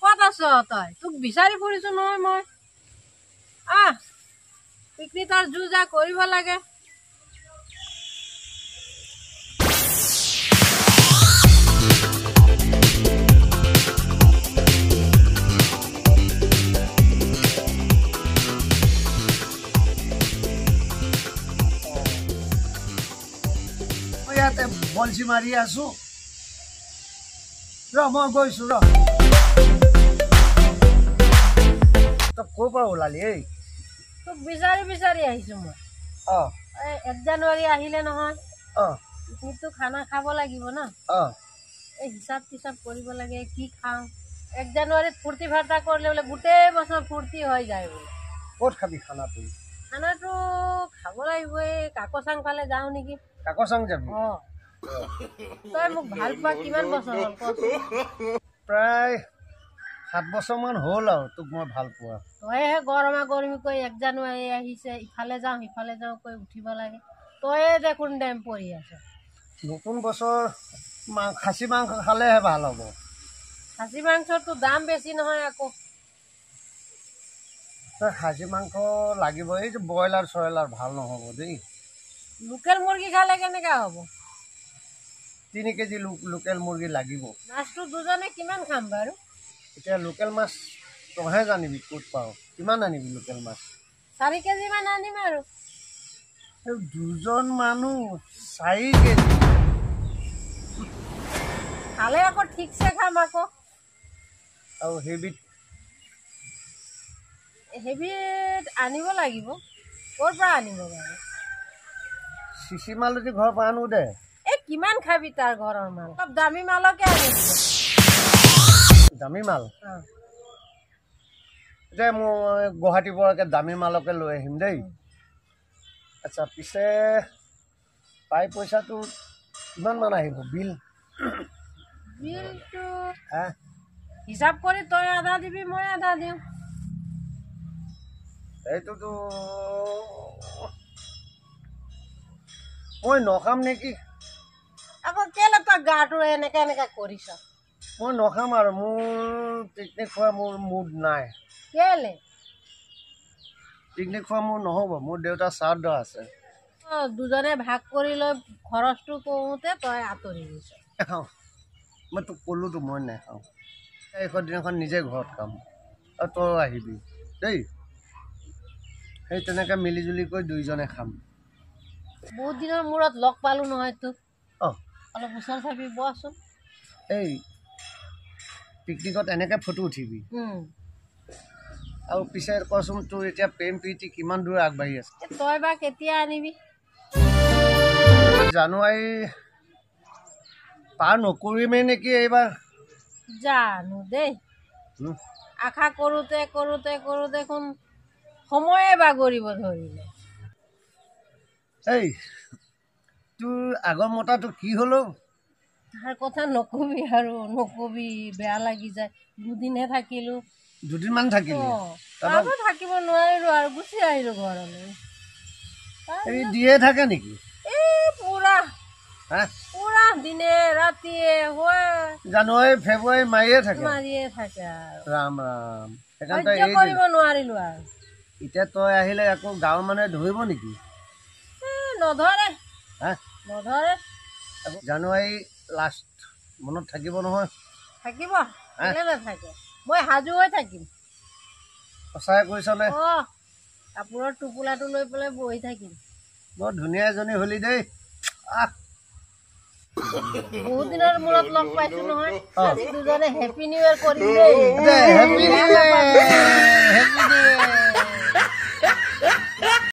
ক'ত আছ তই তোক বিচাৰি ফুৰিছো নহয় মই আহ পিকনিকৰ যুঁজা কৰিব লাগে ইয়াতে বলছি মাৰি আছো ৰ মই গৈছো ৰ তই ক'ৰ পৰা ওলালি এই তোক বিচাৰি আহিছো মই 1 জানুৱাৰী আহিলে নহয় পিকনিকটো খানা খাব লাগিব না এই হিচাপ কিতাপ কৰিব লাগে কি খাওঁ 1 জানুৱাৰীত ফূৰ্তি ফাৰ্তা কৰিলে বোলে গোটেই বছৰ ফূৰ্তি হৈ যায় বোলে ক'ত খাবি খানাটো খাব লাগিব এই কাকচাং ফালে যাওঁ নেকি কাকচাং যাবি তই মোক ভাল পোৱা কিমান বছৰ হ'ল প্ৰায় 7 বছৰমান হ'ল আৰু তোক মই ভাল পোৱা তইহে গৰমা গৰমি কৈ 1 জানুৱাৰী আহিছে ইফালে যাওঁ সিফালে যাওঁ কৈ উঠিব লাগে তইহে দেখোন ডেম পৰি আছ নতুন বছৰ খাচী মাংস খালেহে ভাল হ'ব খাচী মাংসটো দাম বেছি নহয় আকৌ তই খাচী মাংস লাগিব এই যে ব্ৰইলাৰ চইলাৰ ভাল নহ'ব দেই লোকেল মুৰ্গী খালে কেনেকৈ হ'ব 3 কেজি লোকেল মুৰ্গী লাগিব মাছটো দুজনে কিমান খাম বাৰু এতিয়া লোকেল মাছ তইহে জানিবি ক'ত পাওঁ কিমান আনিবি লোকেল মাছ 4 কেজি মান আনিম আৰু দুজন মানুহ 4 কেজি খালে আকৌ ঠিকছে খাম আকৌ আৰু হেবিট আনিব লাগিব ক'ৰ পৰা আনিব বাৰু চিচি মাল যদি ঘৰৰ পৰা আনো দে এই কিমান খাবি তাৰ ঘৰৰ মাল অলপ দামী মালকে আনিব দামী মাল এতিয়া মই গুৱাহাটীৰ পৰাকে দামী মালকে লৈ আহিম দেই আচ্ছা পিছে পাই পইচাটো কিমান মান আহিব বিলটো হিচাপ কৰি তই আধা দিবি মই আধা দিওঁ এইটোতো মই নখাম নেকি আকৌ কেলে তই গাটো এনেকে কৰিছ মই নখাম আৰু মোৰ পিকনিক খোৱা মোৰ মুড নাই কেলে পিকনিক খোৱা মোৰ নহ'ব মোৰ দেউতাৰ শ্ৰাদ্ধ আছে দুজনে ভাগ কৰি লৈ খৰচটো কৰোঁতে তই আঁতৰি গৈছ নাখাওঁ মই তোক ক'লোতো মই নাখাওঁ শেষৰ দিনাখন নিজে ঘৰত খাম আৰু তই আহিবি দেই সেই তেনেকৈ মিলিজুলি কৰি দুইজনে খাম বহুত দিনৰ মূৰত লগ পালোঁ নহয় তোক অলপ ওচৰ চাপি বচোন এই পিকনিকত এনেকৈ ফটো উঠিবি আৰু পিছে কচোন তোৰ এতিয়া প্ৰেম প্ৰীতি কিমান দূৰ আগবাঢ়ি আছে তই বা কেতিয়া আনিবি জানুৱাৰী পাৰ নকৰিমেই নেকি এইবাৰ জানো দেই আশা কৰোঁতে দেখোন সময়ে বাগৰিব ধৰিলে এই তোৰ আগৰ মতাটো কি হ'লো তাৰ কথা নকবি আৰু নকবি বেয়া লাগি যায় দুদিনহে থাকিলোঁ দুদিনমান থাকিলি থাকিব নোৱাৰিলোঁ আৰু গুচি আহিলোঁ ঘৰলৈ এই দিয়ে থাকে নেকি এই পুৰা দিনে ৰাতিয়ে জানুৱাৰী ফেব্ৰুৱাৰী মাৰিয়ে থাকে আৰু ৰাম ৰাম কৰিব নোৱাৰিলোঁ আৰু এতিয়া তই আহিলে আকৌ গাঁৱৰ মানুহে ধৰিব নেকি নধৰে জানুৱাৰী লাষ্ট মনত থাকিব নহয় থাকিব নাথাকে মই সাজু হৈ থাকিম সঁচাই কৈছনে কাপোৰৰ টোপোলাটো লৈ পেলাই বহি থাকিম বৰ ধুনীয়া এজনী হলি দেই বহুত দিনৰ মূৰত লগ পাইছো নহয় দুজনে হেপী নিউ ইয়েৰ কৰিম দেই